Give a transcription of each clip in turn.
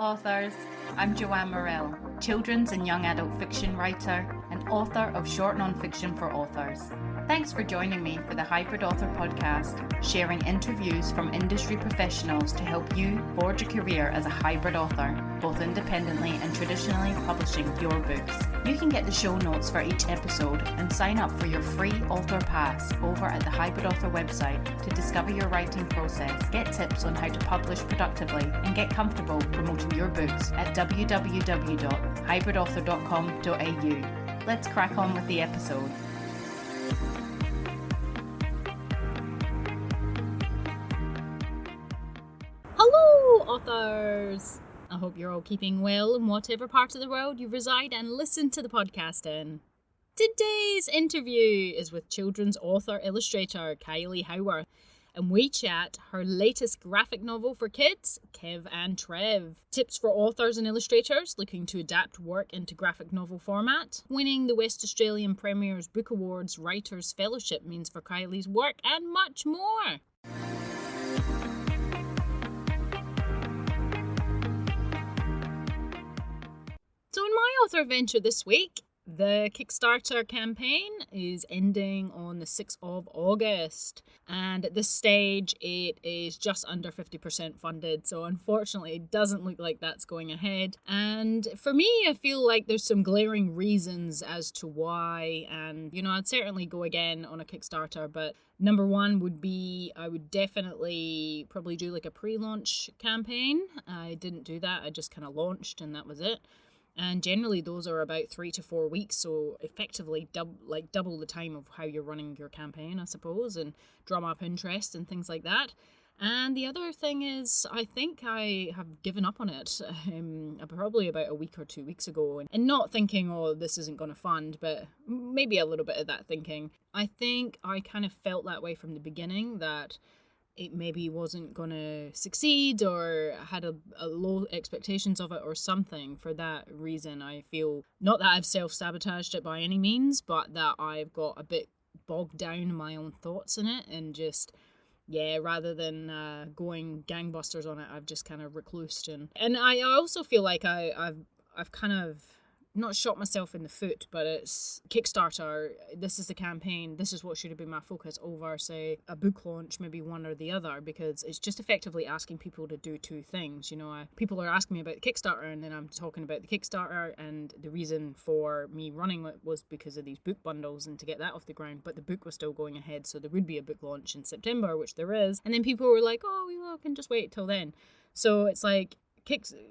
authors. I'm Joanne Morrell, children's and young adult fiction writer and author of short non-fiction for authors. Thanks for joining me for the Hybrid Author podcast, sharing interviews from industry professionals to help you forge a career as a hybrid author, both independently and traditionally publishing your books. You can get the show notes for each episode and sign up for your free author pass over at the Hybrid Author website to discover your writing process, get tips on how to publish productively, and get comfortable promoting your books at www.hybridauthor.com.au. Let's crack on with the episode. Hello, authors! I hope you're all keeping well in whatever part of the world you reside and listen to the podcast in. Today's interview is with children's author-illustrator Kylie Howarth, and we chat her latest graphic novel for kids, Kev and Trev. Tips for authors and illustrators looking to adapt work into graphic novel format. Winning the West Australian Premier's Book Awards Writers' Fellowship means for Kylie's work, and much more. So in my author adventure this week, the Kickstarter campaign is ending on the 6th of August, and at this stage it is just under 50% funded, so unfortunately it doesn't look like that's going ahead. And for me, I feel like there's some glaring reasons as to why, and I'd certainly go again on a Kickstarter, but number one would be I would definitely probably do like a pre-launch campaign. I didn't do that, I just kind of launched and that was it. And generally those are about 3 to 4 weeks, so effectively double the time of how you're running your campaign, I suppose, and drum up interest and things like that. And the other thing is, I think I have given up on it probably about a week or 2 weeks ago, and not thinking, oh, this isn't going to fund, but maybe a little bit of that thinking. I think I kind of felt that way from the beginning, that it maybe wasn't going to succeed or had a low expectations of it or something. For that reason, I feel not that I've self-sabotaged it by any means, but that I've got a bit bogged down in my own thoughts in it, and just, rather than going gangbusters on it, I've just kind of reclused. And I also feel like I've kind of not shot myself in the foot, but it's Kickstarter, this is the campaign, this is what should have been my focus over, say, a book launch, maybe one or the other, because it's just effectively asking people to do two things. People are asking me about the Kickstarter, and then I'm talking about the Kickstarter, and the reason for me running it was because of these book bundles and to get that off the ground, but the book was still going ahead, so there would be a book launch in September, which there is, and then people were like, oh, I can just wait till then. So it's like,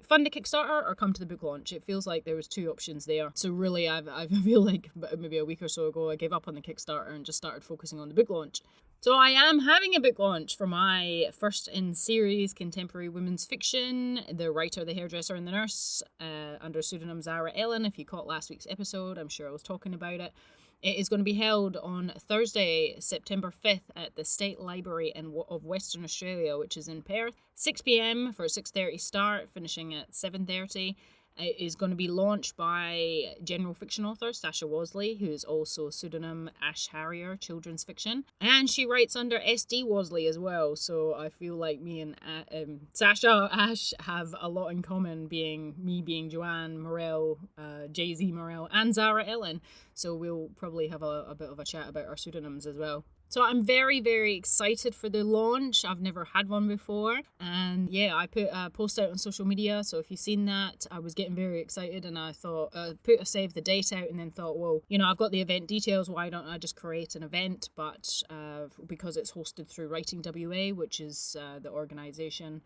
fund a Kickstarter or come to the book launch. It feels like there was two options there. So really, I feel like maybe a week or so ago, I gave up on the Kickstarter and just started focusing on the book launch. So I am having a book launch for my first in series contemporary women's fiction, The Writer, the Hairdresser and the Nurse, under pseudonym Zara Ellen. If you caught last week's episode, I'm sure I was talking about it. It is going to be held on Thursday, September 5th at the State Library of Western Australia, which is in Perth. 6 p.m. for a 6:30 start, finishing at 7:30. It is going to be launched by general fiction author Sasha Wasley, who is also pseudonym Ash Harrier, children's fiction. And she writes under SD Wasley as well, so I feel like me and Sasha Ash have a lot in common, being Joanne Morrell, Jay-Z Morrell, and Zara Ellen. So we'll probably have a bit of a chat about our pseudonyms as well. So I'm very, very excited for the launch. I've never had one before. And I put a post out on social media. So if you've seen that, I was getting very excited, and I thought, put a save the date out, and then thought, well, I've got the event details. Why don't I just create an event? But because it's hosted through Writing WA, which is the organisation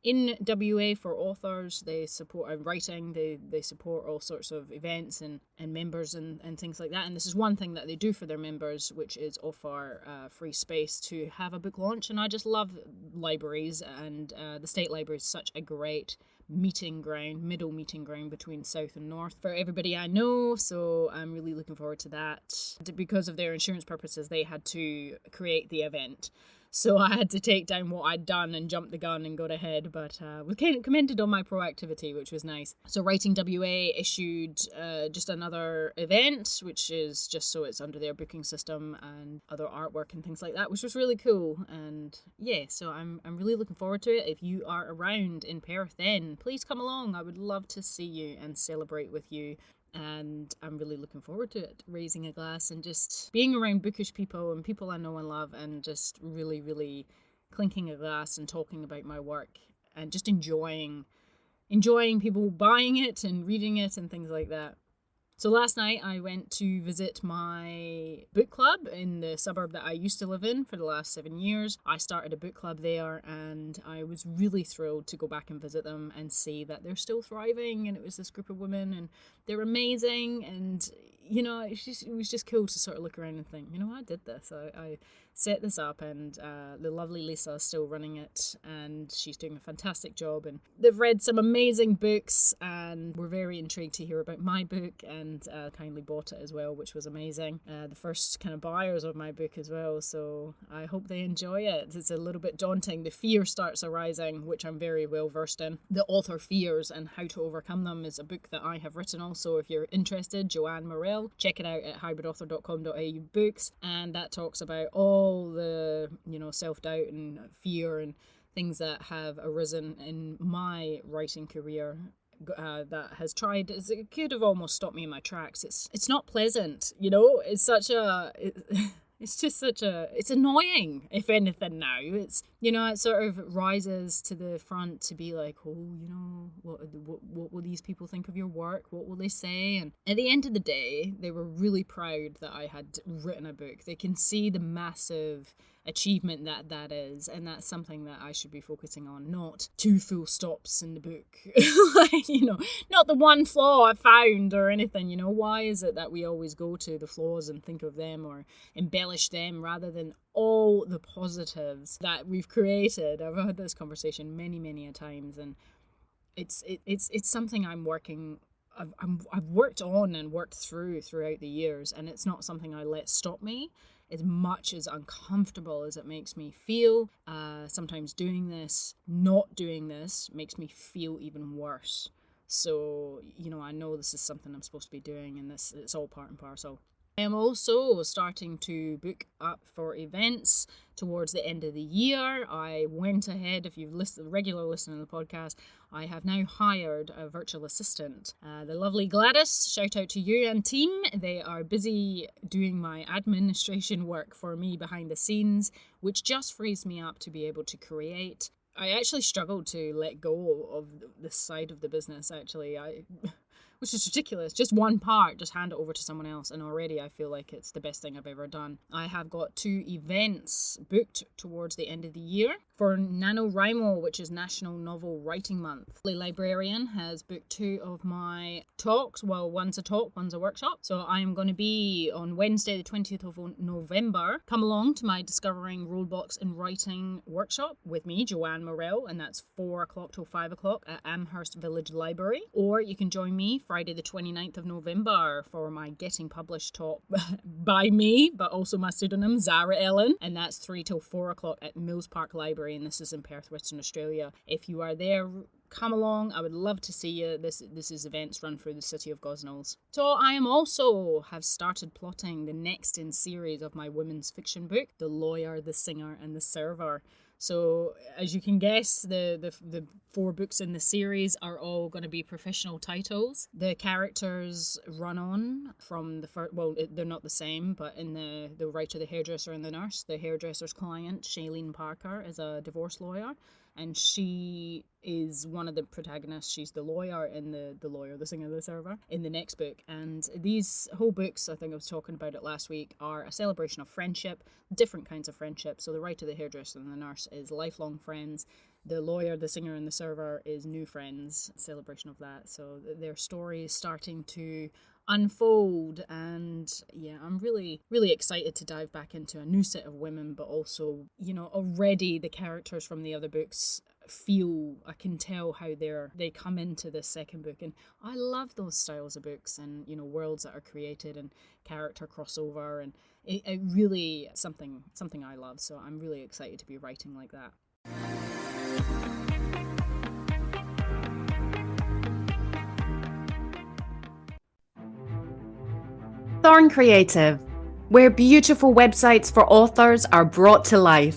in WA for authors, they support writing, they support all sorts of events and members and things like that. And this is one thing that they do for their members, which is offer free space to have a book launch. And I just love libraries, and the State Library is such a great middle meeting ground between South and North for everybody I know. So I'm really looking forward to that. Because of their insurance purposes, they had to create the event. So I had to take down what I'd done and jump the gun and got ahead, but was commended on my proactivity, which was nice. So Writing WA issued just another event, which is just so it's under their booking system and other artwork and things like that, which was really cool. And yeah, so I'm really looking forward to it. If you are around in Perth, then please come along. I would love to see you and celebrate with you. And I'm really looking forward to it, raising a glass and just being around bookish people and people I know and love, and just really, really clinking a glass and talking about my work and just enjoying people buying it and reading it and things like that. So last night I went to visit my book club in the suburb that I used to live in for the last 7 years. I started a book club there, and I was really thrilled to go back and visit them and see that they're still thriving. And it was this group of women, and they're amazing. And you know, it was just cool to sort of look around and think, you know, I did this. I set this up, and the lovely Lisa is still running it, and she's doing a fantastic job. And they've read some amazing books, and were very intrigued to hear about my book, and kindly bought it as well, which was amazing. The first kind of buyers of my book as well, so I hope they enjoy it. It's a little bit daunting. The fear starts arising, which I'm very well versed in. The author fears and how to overcome them is a book that I have written also. If you're interested, Joanne Morrell, check it out at hybridauthor.com.au books, and that talks about all the, you know, self-doubt and fear and things that have arisen in my writing career that has tried, it could have almost stopped me in my tracks. It's not pleasant, you know. It's annoying, if anything now. It's, you know, it sort of rises to the front to be like, oh, you know, what will these people think of your work? What will they say? And at the end of the day, they were really proud that I had written a book. They can see the massive achievement that is, and that's something that I should be focusing on, not 2 full stops in the book. Like, you know, not the one flaw I found or anything, you know. Why is it that we always go to the flaws and think of them or embellish them rather than all the positives that we've created? I've had this conversation many a times, and it's something I've worked on and worked throughout the years, and it's not something I let stop me. As much as uncomfortable as it makes me feel, sometimes not doing this makes me feel even worse. So, you know, I know this is something I'm supposed to be doing, and it's all part and parcel. I am also starting to book up for events towards the end of the year. I went ahead, if you've listened, regular listener to the podcast, I have now hired a virtual assistant. The lovely Gladys, shout out to you and team. They are busy doing my administration work for me behind the scenes, which just frees me up to be able to create. I actually struggled to let go of this side of the business, actually. Which is ridiculous. Just one part, just hand it over to someone else, and already I feel like it's the best thing I've ever done. I have got 2 events booked towards the end of the year. For NaNoWriMo, which is National Novel Writing Month, the librarian has booked 2 of my talks. Well, one's a talk, one's a workshop. So I'm going to be on Wednesday, the 20th of November. Come along to my Discovering Roadblocks in Writing workshop with me, Joanne Morrell, and that's 4 o'clock till 5 o'clock at Amherst Village Library. Or you can join me Friday the 29th of November for my Getting Published talk by me, but also my pseudonym, Zara Ellen, and that's 3 till 4 o'clock at Mills Park Library, and this is in Perth, Western Australia. If you are there, come along. I would love to see you. This is events run through the city of Gosnells. So I am also have started plotting the next in series of my women's fiction book, The Lawyer, the Singer and the Server. So as you can guess, the 4 books in the series are all going to be professional titles. The characters run on from the first, well, they're not the same, but in the writer, the hairdresser and the nurse, the hairdresser's client, Shailene Parker, is a divorce lawyer. And she is one of the protagonists. She's the lawyer in the Lawyer, the Singer, the Server in the next book. And these whole books, I think I was talking about it last week, are a celebration of friendship, different kinds of friendship. So the writer, the hairdresser, and the nurse is lifelong friends. The Lawyer, the Singer, and the Server is new friends, celebration of that. So their story is starting to unfold, and yeah, I'm really excited to dive back into a new set of women, but also, you know, already the characters from the other books I can tell how they come into this second book. And I love those styles of books and, worlds that are created and character crossover. And it really something I love. So I'm really excited to be writing like that. Thorn Creative, where beautiful websites for authors are brought to life.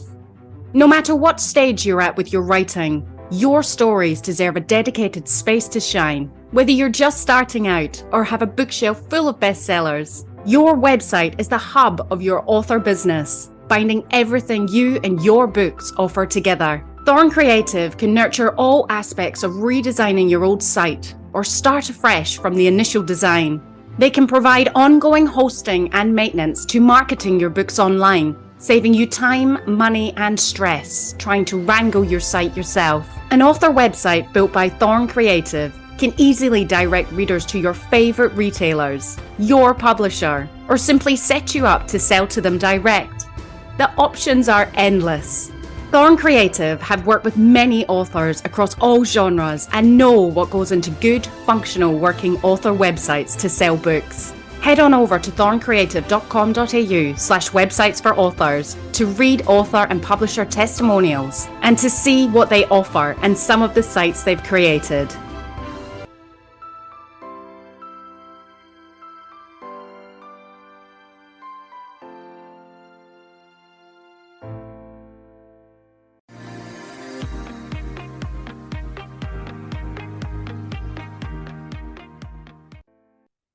No matter what stage you're at with your writing, your stories deserve a dedicated space to shine. Whether you're just starting out or have a bookshelf full of bestsellers, your website is the hub of your author business, binding everything you and your books offer together. Thorn Creative can nurture all aspects of redesigning your old site or start afresh from the initial design. They can provide ongoing hosting and maintenance to marketing your books online, saving you time, money, and stress trying to wrangle your site yourself. An author website built by Thorn Creative can easily direct readers to your favorite retailers, your publisher, or simply set you up to sell to them direct. The options are endless. Thorn Creative have worked with many authors across all genres and know what goes into good, functional working author websites to sell books. Head on over to thorncreative.com.au/websites for authors to read author and publisher testimonials and to see what they offer and some of the sites they've created.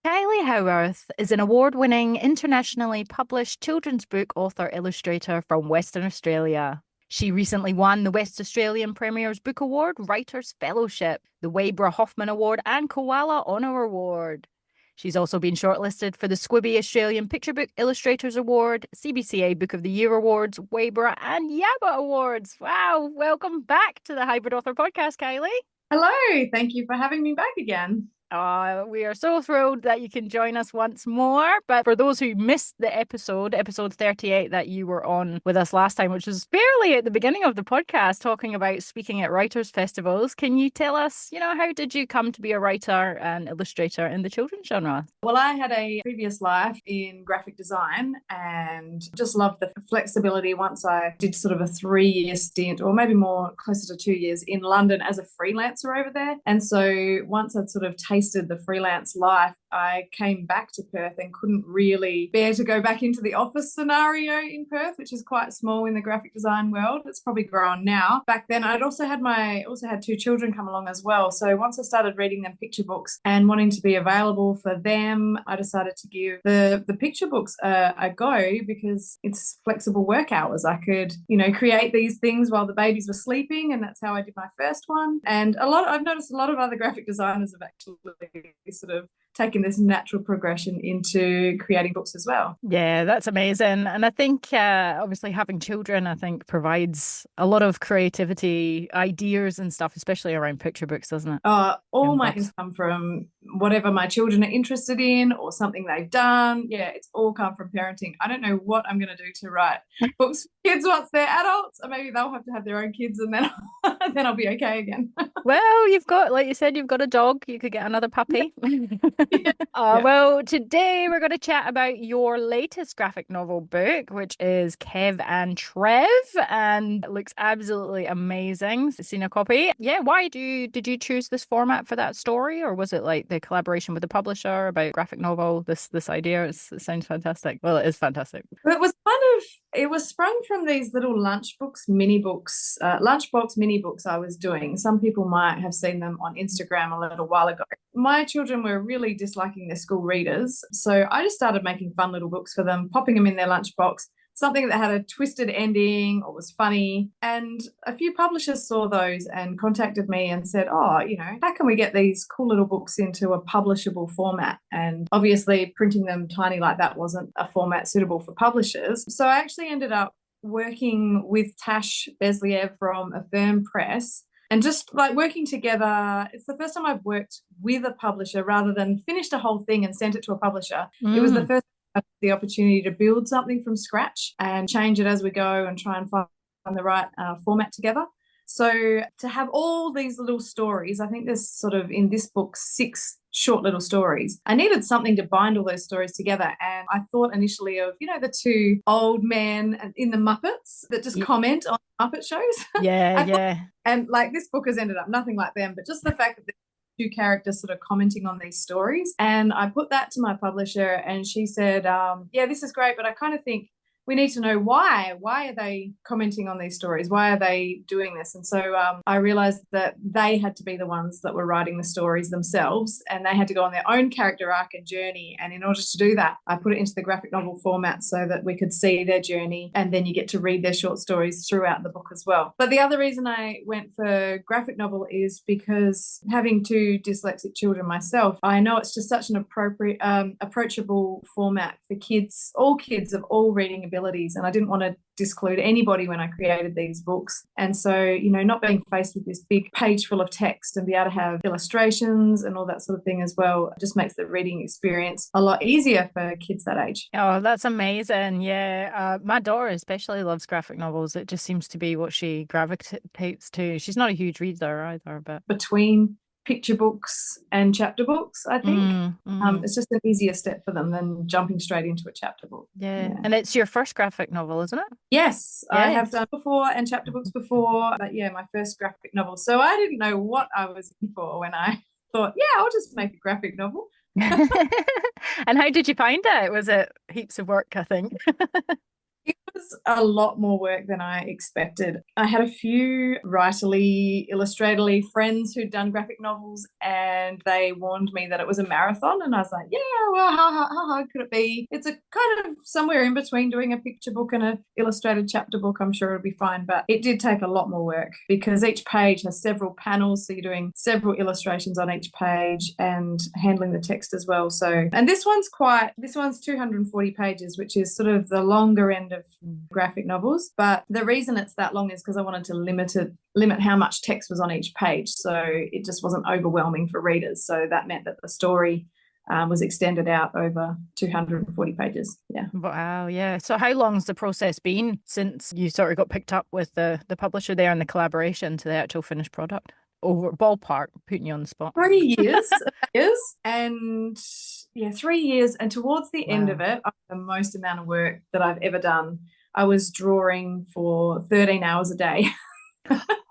Kylie Howarth is an award-winning, internationally published children's book author-illustrator from Western Australia. She recently won the West Australian Premier's Book Award, Writers' Fellowship, the WAYRBA Hoffman Award and KOALA Honour Award. She's also been shortlisted for the SCBCA Australian Picture Book Illustrators Award, CBCA Book of the Year Awards, WAYBA and YABBA Awards. Wow, welcome back to the Hybrid Author Podcast, Kylie. Hello, thank you for having me back again. We are so thrilled that you can join us once more. But for those who missed the episode 38 that you were on with us last time, which was barely at the beginning of the podcast, talking about speaking at writers' festivals, can you tell us, how did you come to be a writer and illustrator in the children's genre? Well, I had a previous life in graphic design and just loved the flexibility once I did sort of a 3-year stint, or maybe more, closer to 2 years in London as a freelancer over there. And so once I'd sort of tasted the freelance life, I came back to Perth and couldn't really bear to go back into the office scenario in Perth, which is quite small in the graphic design world. It's probably grown now. Back then, I'd also had 2 children come along as well. So once I started reading them picture books and wanting to be available for them, I decided to give the picture books a go because it's flexible work hours. I could, create these things while the babies were sleeping, and that's how I did my first one. And I've noticed a lot of other graphic designers have actually sort of taken this natural progression into creating books as well. Yeah, that's amazing. And I think obviously having children, I think, provides a lot of creativity, ideas and stuff, especially around picture books, doesn't it? All my come from whatever my children are interested in or something they've done. Yeah, it's all come from parenting. I don't know what I'm going to do to write books for kids once they're adults, or maybe they'll have to have their own kids and then then I'll be okay again. Well, you've got, like you said, you've got a dog. You could get another puppy. Well, today we're going to chat about your latest graphic novel book, which is Kev and Trev, and it looks absolutely amazing. I've seen a copy. Yeah, why did you choose this format for that story, or was it like the collaboration with the publisher about graphic novel? This idea, it sounds fantastic. Well, it is fantastic. It was sprung from these little lunchbox mini books I was doing. Some people might have seen them on Instagram a little while ago. My children were really disliking their school readers, so I just started making fun little books for them, popping them in their lunchbox, something that had a twisted ending or was funny. And a few publishers saw those and contacted me and said, how can we get these cool little books into a publishable format? And obviously printing them tiny like that wasn't a format suitable for publishers. So I actually ended up working with Tash Besliev from Affirm Press, and just like working together. It's the first time I've worked with a publisher rather than finished a whole thing and sent it to a publisher. It was the first the opportunity to build something from scratch and change it as we go and try and find the right format together. So to have all these little stories, I think there's sort of in this book 6 short little stories. I needed something to bind all those stories together. And I thought initially of, the 2 old men in the Muppets that just comment on Muppet shows. Yeah. And like this book has ended up nothing like them, but just the fact that there's 2 characters sort of commenting on these stories. And I put that to my publisher and she said, yeah, this is great, but I kind of think we need to know why. Why are they commenting on these stories? Why are they doing this? And so I realized that they had to be the ones that were writing the stories themselves, and they had to go on their own character arc and journey. And in order to do that, I put it into the graphic novel format so that we could see their journey, and then you get to read their short stories throughout the book as well. But the other reason I went for graphic novel is because having 2 dyslexic children myself, I know it's just such an appropriate, approachable format for kids of all reading abilities, and I didn't want to disclude anybody when I created these books. And so, not being faced with this big page full of text and be able to have illustrations and all that sort of thing as well just makes the reading experience a lot easier for kids that age. Oh, that's amazing. Yeah. My daughter especially loves graphic novels. It just seems to be what she gravitates to. She's not a huge reader either, but between picture books and chapter books, I think. It's just an easier step for them than jumping straight into a chapter book. Yeah. And it's your first graphic novel, isn't it? Yes, I have done before and chapter books before, but yeah, my first graphic novel. So I didn't know what I was in for when I thought, yeah, I'll just make a graphic novel. And how did you find it? Was it heaps of work, I think? It was a lot more work than I expected. I had a few writerly, illustratorly friends who'd done graphic novels, and they warned me that it was a marathon. And I was like, yeah, well, how hard could it be? It's a kind of somewhere in between doing a picture book and an illustrated chapter book. I'm sure it'll be fine. But it did take a lot more work because each page has several panels. So you're doing several illustrations on each page and handling the text as well. So, and this one's 240 pages, which is sort of the longer end of graphic novels, but the reason it's that long is because I wanted to limit how much text was on each page, so it just wasn't overwhelming for readers. So that meant that the story was extended out over 240 pages. Yeah. Wow. Yeah. So how long's the process been since you sort of got picked up with the publisher there and the collaboration to the actual finished product? Over ballpark, putting you on the spot. 3 years. And yeah, 3 years. And towards the end of it, the most amount of work that I've ever done, I was drawing for 13 hours a day.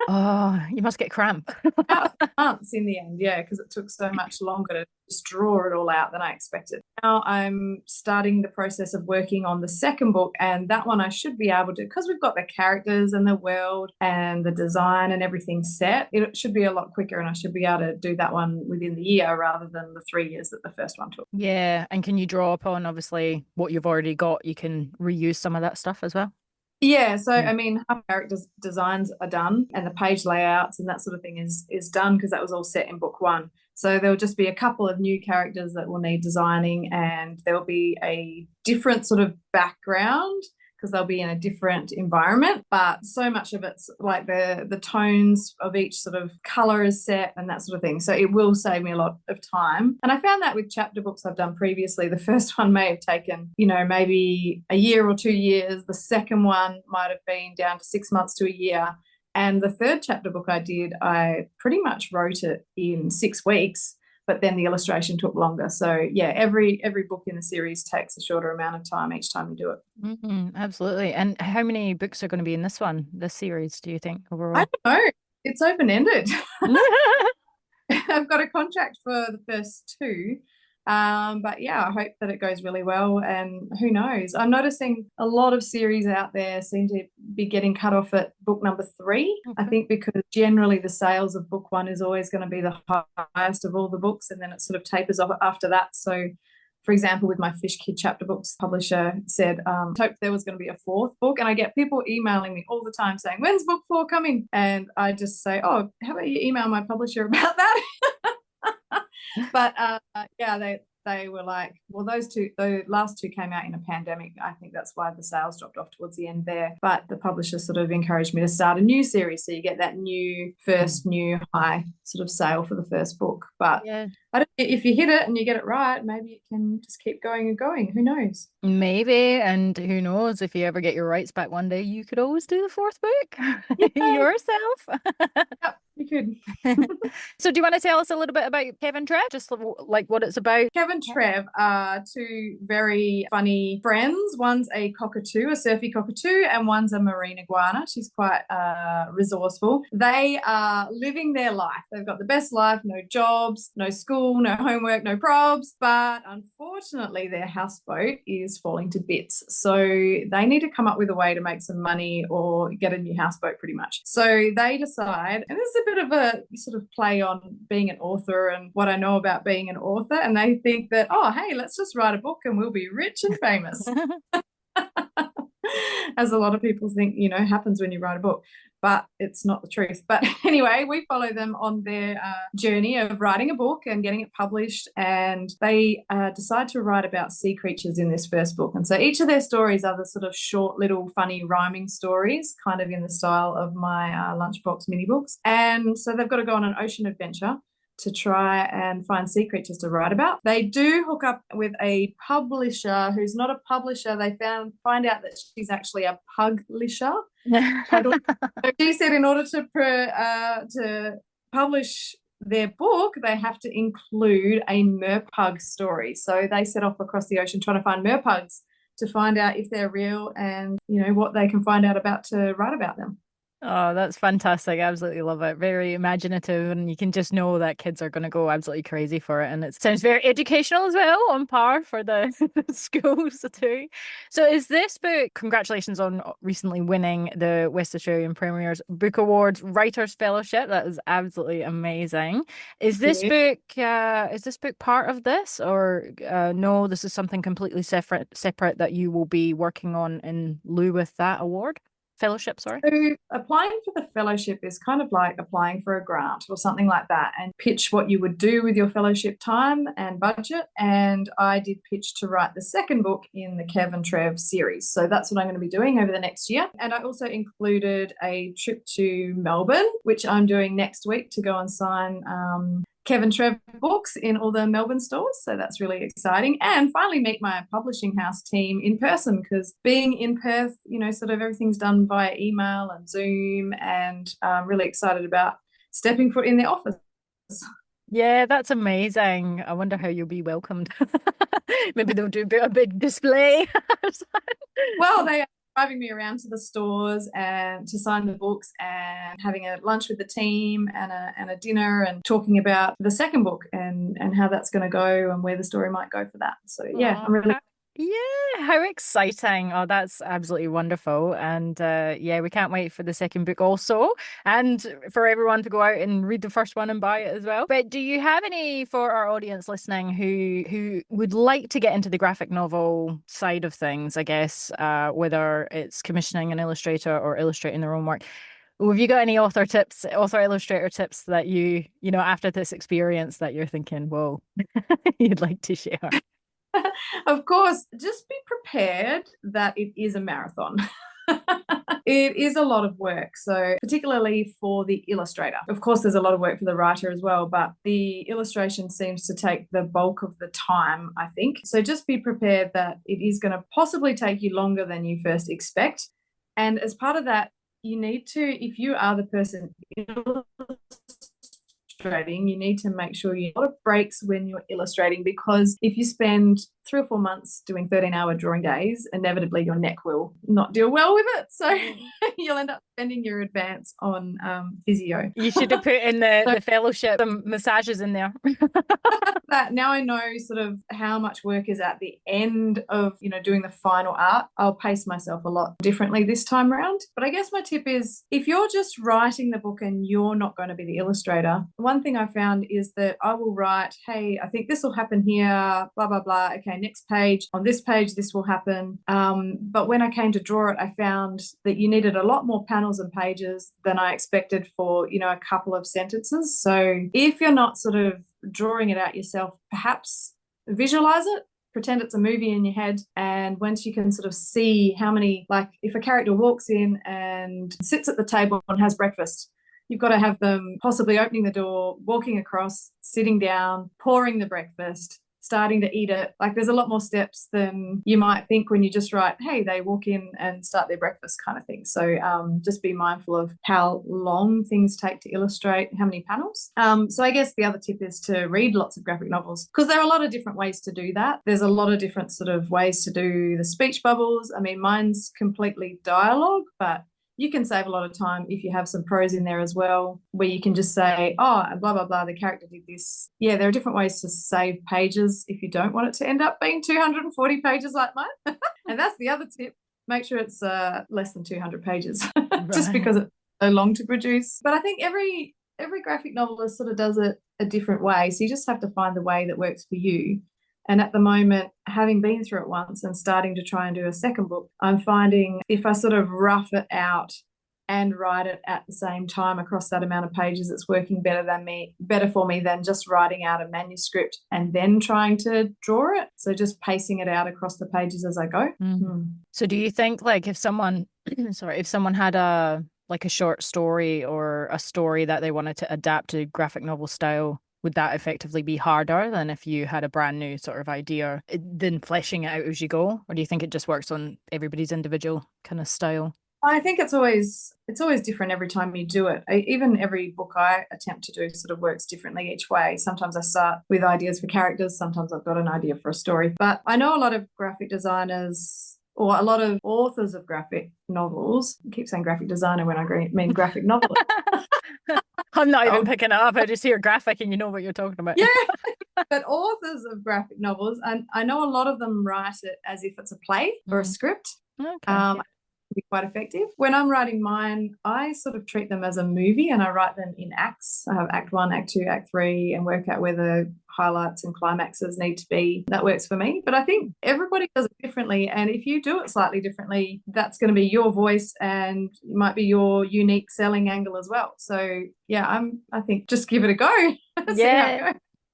Oh, you must get cramp. Months in the end, yeah, because it took so much longer to just draw it all out than I expected. Now I'm starting the process of working on the second book, and that one I should be able to, because we've got the characters and the world and the design and everything set, it should be a lot quicker, and I should be able to do that one within the year rather than the 3 years that the first one took. Yeah, and can you draw upon obviously what you've already got? You can reuse some of that stuff as well. Yeah, so I mean, our characters' designs are done, and the page layouts and that sort of thing is done because that was all set in book one. So there'll just be a couple of new characters that will need designing, and there'll be a different sort of background because they'll be in a different environment. But so much of it's like the tones of each sort of colour is set and that sort of thing. So it will save me a lot of time. And I found that with chapter books I've done previously, the first one may have taken, maybe a year or 2 years. The second one might have been down to 6 months to a year. And the third chapter book I pretty much wrote it in 6 weeks. But then the illustration took longer. So yeah, every book in the series takes a shorter amount of time each time you do it. Absolutely. And how many books are going to be in this series, do you think, overall? I don't know. It's open-ended. I've got a contract for the first 2. But yeah, I hope that it goes really well, and who knows. I'm noticing a lot of series out there seem to be getting cut off at book number 3. Okay. I think because generally the sales of book 1 is always going to be the highest of all the books, and then it sort of tapers off after that. So for example, with my Fish Kid chapter books publisher said, hoped there was going to be a 4th book. And I get people emailing me all the time saying, when's book 4 coming? And I just say, oh, how about you email my publisher about that? But yeah, they were like, well, those last two came out in a pandemic. I think that's why the sales dropped off towards the end there. But the publisher sort of encouraged me to start a new series. So you get that new high sort of sale for the first book. But Yeah. If you hit it and you get it right, maybe it can just keep going and going. Who knows? Maybe, and who knows, if you ever get your rights back one day, you could always do the fourth book yourself. Yep, you could. So do you want to tell us a little bit about Kev and Trev, just like what it's about? Kev and Trev are two very funny friends. One's a cockatoo, a surfy cockatoo, and one's a marine iguana. She's quite resourceful. They are living their life. They've got the best life, no jobs, no school, no homework, no probs. But unfortunately, their houseboat is falling to bits. So they need to come up with a way to make some money or get a new houseboat pretty much. So they decide, and this is a bit of a sort of play on being an author and what I know about being an author, and they think that, oh, hey, let's just write a book and we'll be rich and famous. As a lot of people think, happens when you write a book, but it's not the truth. But anyway, we follow them on their journey of writing a book and getting it published, and they decide to write about sea creatures in this first book. And so each of their stories are the sort of short little funny rhyming stories, kind of in the style of my lunchbox mini books. And so they've got to go on an ocean adventure to try and find sea creatures to write about. They do hook up with a publisher who's not a publisher. They find out that she's actually a puglisher. She said in order to publish their book, they have to include a merpug story. So they set off across the ocean trying to find merpugs to find out if they're real and, what they can find out about to write about them. Oh, that's fantastic. I absolutely love it. Very imaginative, and you can just know that kids are going to go absolutely crazy for it. And it sounds very educational as well, on par for the schools too. So is this book, congratulations on recently winning the West Australian Premier's Book Awards Writers Fellowship. That is absolutely amazing. Is this book part of this, or no, this is something completely separate that you will be working on in lieu with that award? Fellowship, sorry. So applying for the fellowship is kind of like applying for a grant or something like that, and pitch what you would do with your fellowship time and budget. And I did pitch to write the second book in the Kev and Trev series. So that's what I'm going to be doing over the next year. And I also included a trip to Melbourne, which I'm doing next week to go and sign Kev and Trev books in all the Melbourne stores. So that's really exciting. And finally meet my publishing house team in person, because being in Perth, sort of everything's done via email and Zoom, and I'm really excited about stepping foot in the office. Yeah, that's amazing. I wonder how you'll be welcomed. Maybe they'll do a big display. Well, they are driving me around to the stores and to sign the books, and having a lunch with the team and a dinner, and talking about the second book and how that's going to go and where the story might go for that. So yeah, I'm really how exciting. Oh, that's absolutely wonderful. And we can't wait for the second book also, and for everyone to go out and read the first one and buy it as well. But do you have any for our audience listening who would like to get into the graphic novel side of things, I guess, whether it's commissioning an illustrator or illustrating their own work? Have you got any author illustrator tips that you after this experience that you're thinking, whoa, you'd like to share? Of course, just be prepared that it is a marathon. It is a lot of work. So particularly for the illustrator. Of course, there's a lot of work for the writer as well, but the illustration seems to take the bulk of the time, I think. So just be prepared that it is going to possibly take you longer than you first expect. And as part of that, you need to, if you are the person illustrating, you need to make sure you have a lot of breaks when you're illustrating, because if you spend 3 or 4 months doing 13-hour drawing days, inevitably your neck will not deal well with it. So you'll end up spending your advance on physio. You should have put in the fellowship, some massages in there. That now I know sort of how much work is at the end of, doing the final art. I'll pace myself a lot differently this time around. But I guess my tip is, if you're just writing the book and you're not going to be the illustrator, one thing I found is that I will write, hey, I think this will happen here, blah, blah, blah. Okay, next page. On this page, this will happen. But when I came to draw it, I found that you needed a lot more panels and pages than I expected for, a couple of sentences. So if you're not sort of drawing it out yourself, perhaps visualize it, pretend it's a movie in your head. And once you can sort of see how many, like if a character walks in and sits at the table and has breakfast, you've got to have them possibly opening the door, walking across, sitting down, pouring the breakfast, starting to eat it. Like there's a lot more steps than you might think when you just write, hey, they walk in and start their breakfast kind of thing. So just be mindful of how long things take to illustrate, how many panels. So I guess the other tip is to read lots of graphic novels, because there are a lot of different ways to do that. There's a lot of different sort of ways to do the speech bubbles. I mean, mine's completely dialogue, but you can save a lot of time if you have some prose in there as well, where you can just say, oh, blah, blah, blah, the character did this. Yeah, there are different ways to save pages if you don't want it to end up being 240 pages like mine. And that's the other tip. Make sure it's less than 200 pages, just because it's so long to produce. But I think every graphic novelist sort of does it a different way. So you just have to find the way that works for you. And at the moment, having been through it once and starting to try and do a second book, I'm finding if I sort of rough it out and write it at the same time across that amount of pages, it's working better for me than just writing out a manuscript and then trying to draw it. So just pacing it out across the pages as I go. So do you think, like, if someone had a short story or a story that they wanted to adapt to graphic novel style, would that effectively be harder than if you had a brand new sort of idea, then fleshing it out as you go? Or do you think it just works on everybody's individual kind of style? I think it's always different every time you do it. Even every book I attempt to do sort of works differently each way. Sometimes I start with ideas for characters. Sometimes I've got an idea for a story. But I know a lot of graphic designers or a lot of authors of graphic novels. I keep saying graphic designer when I mean graphic novelist. I'm not even picking it up. I just hear graphic and you know what you're talking about. Yeah, but authors of graphic novels, and I know a lot of them write it as if it's a play or a script. Okay. Be quite effective. When I'm writing mine, I sort of treat them as a movie and I write them in acts. I have act 1, act 2, act 3 and work out where the highlights and climaxes need to be. That works for me. But I think everybody does it differently. And if you do it slightly differently, that's going to be your voice and it might be your unique selling angle as well. So yeah, I think just give it a go. See how it goes.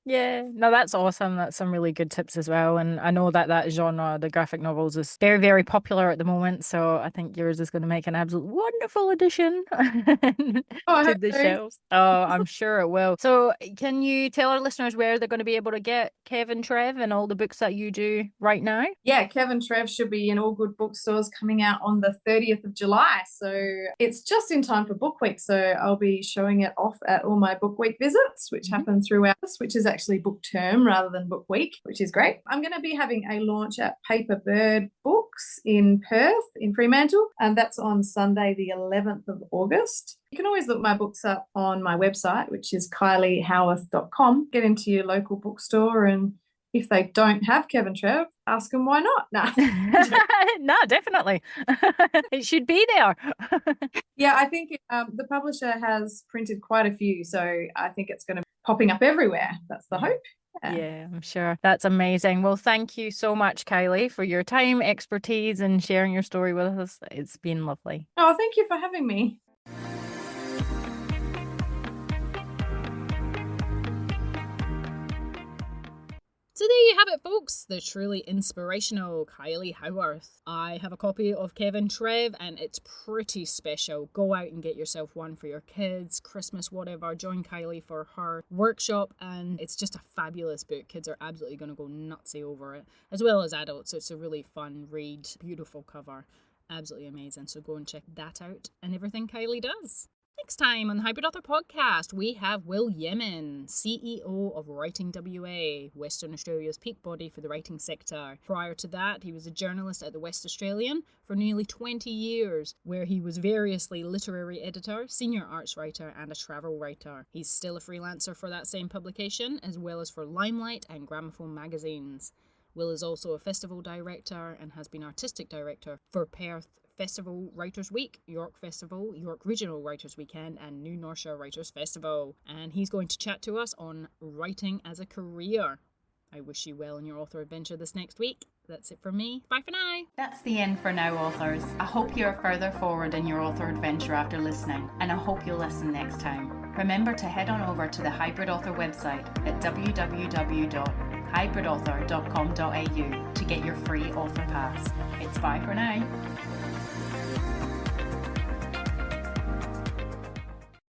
Yeah, no, that's awesome. That's some really good tips as well. And I know that genre, the graphic novels, is very, very popular at the moment. So I think yours is going to make an absolute wonderful addition to the shelves. Oh, I'm sure it will. So can you tell our listeners where they're going to be able to get Kev and Trev and all the books that you do right now? Yeah, Kev and Trev should be in all good bookstores coming out on the 30th of July. So it's just in time for Book Week. So I'll be showing it off at all my Book Week visits, which happen throughout this, which is actually book term rather than book week, which is great. I'm going to be having a launch at Paper Bird Books in Perth, in Fremantle, and that's on Sunday the 11th of August. You can always look my books up on my website, which is kyliehowarth.com. Get into your local bookstore, and if they don't have Kev and Trev, ask them why not. No, definitely. It should be there. Yeah, I think the publisher has printed quite a few, so I think it's going to be popping up everywhere. That's the hope. Yeah, I'm sure. That's amazing. Well, thank you so much, Kylie, for your time, expertise, and sharing your story with us. It's been lovely. Oh, thank you for having me. So there you have it, folks, the truly inspirational Kylie Howarth. I have a copy of Kev and Trev and it's pretty special. Go out and get yourself one for your kids, Christmas, whatever. Join Kylie for her workshop and it's just a fabulous book. Kids are absolutely going to go nutsy over it, as well as adults. It's a really fun read, beautiful cover, absolutely amazing. So go and check that out and everything Kylie does. Next time on the Hybrid Author Podcast, we have Will Yemin, CEO of Writing WA, Western Australia's peak body for the writing sector. Prior to that, he was a journalist at the West Australian for nearly 20 years, where he was variously literary editor, senior arts writer, and a travel writer. He's still a freelancer for that same publication, as well as for Limelight and Gramophone magazines. Will is also a festival director and has been artistic director for Perth Festival Writers Week, York Festival, York Regional Writers Weekend, and New North Shore Writers Festival. And he's going to chat to us on writing as a career. I wish you well in your author adventure this next week. That's it from me. Bye for now. That's the end for now, authors. I hope you're further forward in your author adventure after listening, and I hope you'll listen next time. Remember to head on over to the Hybrid Author website at www.hybridauthor.com hybridauthor.com.au to get your free author pass. It's bye for now.